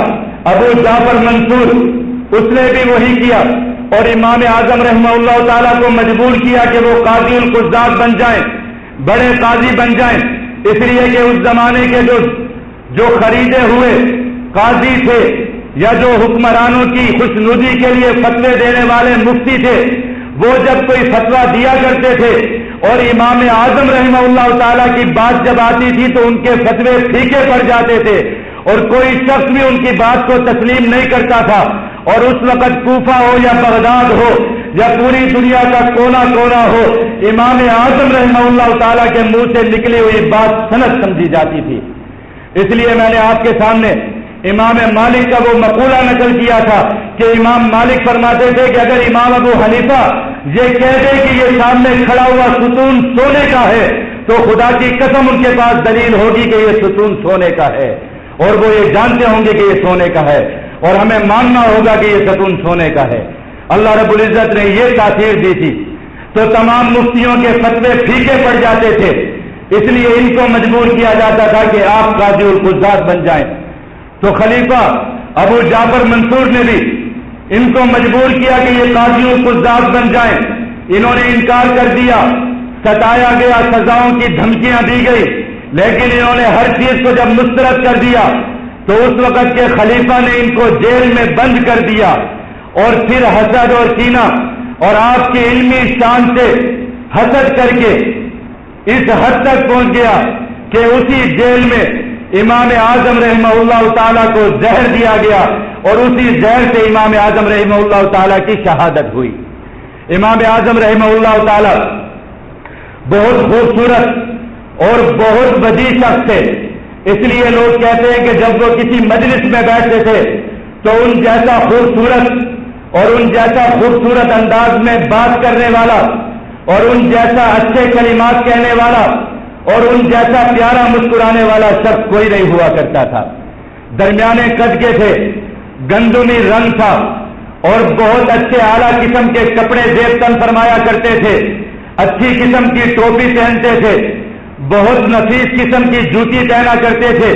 ابو جعفر منصور اس نے بھی وہی کیا اور امام اعظم رحمہ اللہ تعالیٰ کو مجبور کیا کہ وہ قاضی القضات بن جائیں، بڑے قاضی بن جائیں، اس لیے کہ اس زمانے کے جو خریدے ہوئے قاضی تھے یا جو حکمرانوں کی خوشنودی کے لیے فتوے دینے والے مفتی تھے، وہ جب کوئی فتویٰ دیا کرتے تھے اور امام اعظم رحمہ اللہ تعالیٰ کی بات جب آتی تھی تو ان کے فتوے پھیکے پڑ جاتے تھے اور کوئی شخص بھی ان کی بات کو تسلیم نہیں کرتا تھا۔ اور اس وقت کوفہ ہو یا بغداد ہو یا پوری دنیا کا کونا کونا ہو، امام اعظم رحمہ اللہ تعالیٰ کے منہ سے نکلی ہوئی بات سند سمجھی جاتی تھی۔ اس لیے میں نے آپ کے سامنے امام مالک کا وہ مقولہ نقل کیا تھا کہ امام مالک فرماتے تھے کہ اگر امام ابو حنیفہ یہ کہہ دے کہ یہ سامنے کھڑا ہوا ستون سونے کا ہے تو خدا کی قسم ان کے پاس دلیل ہوگی کہ یہ ستون سونے کا ہے، اور وہ یہ جانتے ہوں گے کہ یہ سونے کا ہے، اور ہمیں ماننا ہوگا کہ یہ ستون سونے کا ہے۔ اللہ رب العزت نے یہ تاثیر دی تھی تو تمام مفتیوں کے فتوے پھیکے پڑ جاتے تھے، اس لیے ان کو مجبور کیا جاتا تھا کہ آپ قاضی القضات بن جائیں۔ تو خلیفہ ابو جعفر منصور نے بھی ان کو مجبور کیا کہ یہ قاضی القضات بن جائیں، انہوں نے انکار کر دیا، ستایا گیا، سزاؤں کی دھمکیاں دی گئی، لیکن انہوں نے ہر چیز کو جب مسترد کر دیا تو اس وقت کے خلیفہ نے ان کو جیل میں بند کر دیا، اور پھر حسد اور کینہ اور آپ کی علمی شان سے حسد کر کے اس حد تک پہنچ گیا کہ اسی جیل میں امام اعظم رحمہ اللہ تعالیٰ کو زہر دیا گیا اور اسی زہر سے امام اعظم رحمہ اللہ تعالیٰ کی شہادت ہوئی۔ امام اعظم رحمہ اللہ تعالیٰ بہت خوبصورت اور بہت وسیع شخص تھے، اس لیے لوگ کہتے ہیں کہ جب وہ کسی مجلس میں بیٹھتے تھے تو ان جیسا خوبصورت اور ان جیسا خوبصورت انداز میں بات کرنے والا اور ان جیسا اچھے کلمات کہنے والا اور ان جیسا پیارا مسکرانے والا شخص کوئی نہیں ہوا کرتا تھا۔ درمیانے قد کے تھے، گندمی رنگ تھا اور بہت اچھے اعلیٰ قسم کے کپڑے زیب تن فرمایا کرتے تھے، اچھی قسم کی ٹوپی پہنتے تھے، بہت نفیس قسم کی جوتی پہنا کرتے تھے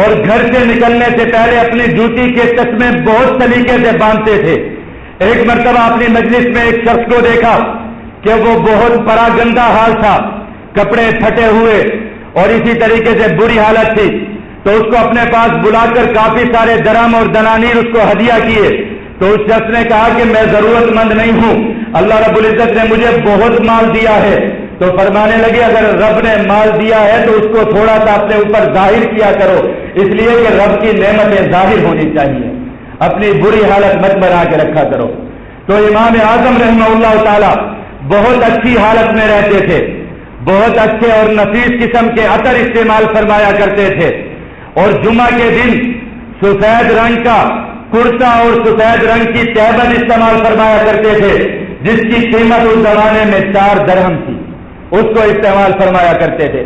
اور گھر سے نکلنے سے پہلے اپنی جوتی کے تسمے بہت سلیقے سے باندھتے تھے۔ ایک مرتبہ اپنی مجلس میں ایک شخص کو دیکھا کہ وہ بہت بڑا گندا حال تھا، کپڑے پھٹے ہوئے اور اسی طریقے سے بری حالت تھی، تو اس کو اپنے پاس بلا کر کافی سارے درہم اور دنانیر اس کو ہدیہ کیے۔ تو اس شخص نے کہا کہ میں ضرورت مند نہیں ہوں، اللہ رب العزت نے مجھے بہت مال دیا ہے۔ تو فرمانے لگے اگر رب نے مال دیا ہے تو اس کو تھوڑا سا اپنے اوپر ظاہر کیا کرو، اس لیے کہ رب کی نعمتیں ظاہر ہونی چاہیے، اپنی بری حالت مت بنا کے رکھا کرو۔ تو امام اعظم رحمہ اللہ تعالی بہت اچھی حالت میں رہتے تھے، بہت اچھے اور نفیس قسم کے عطر استعمال فرمایا کرتے تھے، اور جمعہ کے دن سفید رنگ کا کرتا اور سفید رنگ کی تہبند استعمال فرمایا کرتے تھے، جس کی قیمت اس زمانے میں 4 درہم تھی، اس کو استعمال فرمایا کرتے تھے۔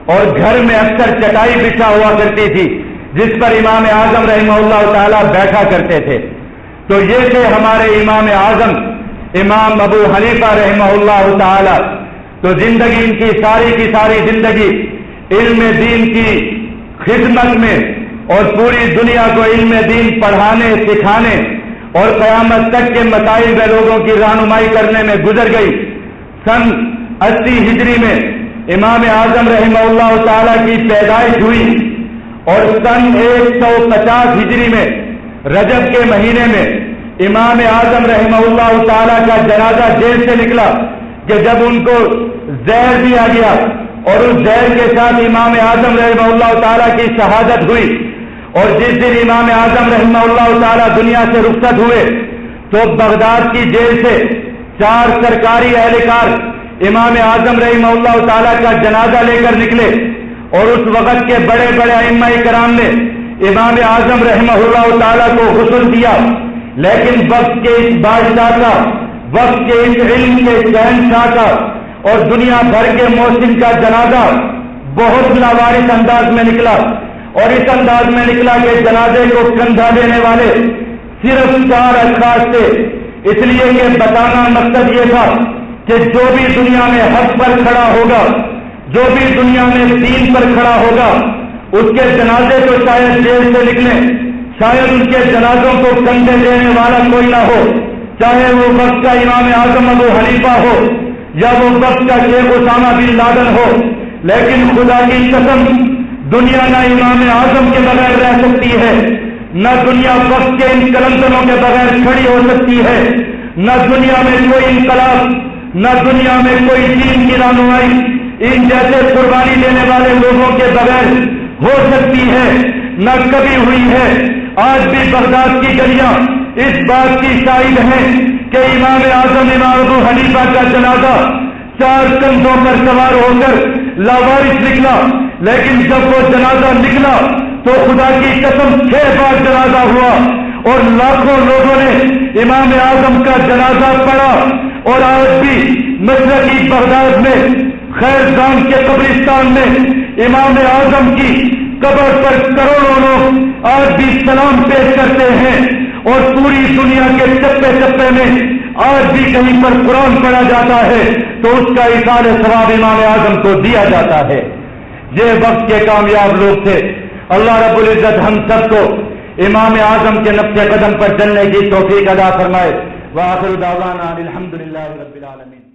اور گھر میں اکثر چٹائی بچھا ہوا کرتی تھی جس پر امام اعظم رحمہ اللہ تعالیٰ بیٹھا کرتے تھے۔ تو یہ تھے ہمارے امام اعظم امام ابو حنیفہ رحمہ اللہ تعالی۔ تو زندگی ان کی ساری زندگی علم دین کی خدمت میں اور پوری دنیا کو علم دین پڑھانے سکھانے اور قیامت تک کے مسائل میں لوگوں کی رہنمائی کرنے میں گزر گئی۔ سن 80 ہجری میں امام اعظم رحمہ اللہ تعالی کی پیدائش ہوئی اور سن 150 ہجری میں رجب کے مہینے میں امام اعظم رحمہ اللہ تعالی کا جنازہ جیل سے نکلا کہ جب ان کو زہر دیا گیا اور اس زہر کے ساتھ امام اعظم رحمہ اللہ تعالی کی شہادت ہوئی، اور جس دن امام اعظم رحمہ اللہ تعالی دنیا سے رخصت ہوئے تو بغداد کی جیل سے 4 سرکاری اہلکار امام اعظم رحمہ اللہ تعالی کا جنازہ لے کر نکلے، اور اس وقت کے بڑے بڑے ائمہ کرام نے امام اعظم رحمہ اللہ تعالی کو غسل دیا، لیکن وقت کے اس بادشاہ کا، وقت کے اس علم کے شہنشاہ کا اور دنیا بھر کے محسن کا جنازہ بہت لاوارث انداز میں نکلا، اور اس انداز میں نکلا کہ جنازے کو کندھا دینے والے صرف 4 اشخاص تھے، اس لیے کہ بتانا مقصد یہ تھا کہ جو بھی دنیا میں حق پر کھڑا ہوگا، جو بھی دنیا میں دین پر کھڑا ہوگا، اس کے جنازے تو شاید جیل سے نکلیں شاید ان کے جنازوں کو کندھے دینے والا کوئی نہ ہو، چاہے وہ وقت کا امام اعظم ابو حنیفہ ہو یا وہ وقت کا شیخ اسامہ بن لادن ہو، لیکن خدا کی قسم دنیا نہ امام اعظم کے بغیر رہ سکتی ہے، نہ دنیا وقت کے ان کلندروں کے بغیر کھڑی ہو سکتی ہے، نہ دنیا میں کوئی انقلاب، نہ دنیا میں کوئی دین کی رہنمائی ان جیسے قربانی دینے والے لوگوں کے بغیر ہو سکتی ہے، نہ کبھی ہوئی ہے۔ آج بھی بغداد کی گلیاں اس بات کی شاہد ہیں کہ امام اعظم امام ابو حنیفہ کا جنازہ 4 کندھوں پر سوار ہو کر لاوارث نکلا، لیکن جب وہ جنازہ نکلا تو خدا کی قسم 6 بار جنازہ ہوا اور لاکھوں لوگوں نے امام اعظم کا جنازہ پڑھا۔ اور آج بھی مشرقی بغداد میں خیرزان کے قبرستان میں امام اعظم کی قبر پر کروڑوں لوگ آج بھی سلام پیش کرتے ہیں، اور پوری دنیا کے چپے چپے میں آج بھی کہیں پر قرآن پڑھا جاتا ہے تو اس کا ایصال ثواب امام اعظم کو دیا جاتا ہے۔ یہ وقت کے کامیاب لوگ تھے۔ اللہ رب العزت ہم سب کو امام اعظم کے نقش قدم پر چلنے کی توفیق عطا فرمائے۔ وآخر دعوانا الحمدللہ رب العالمین۔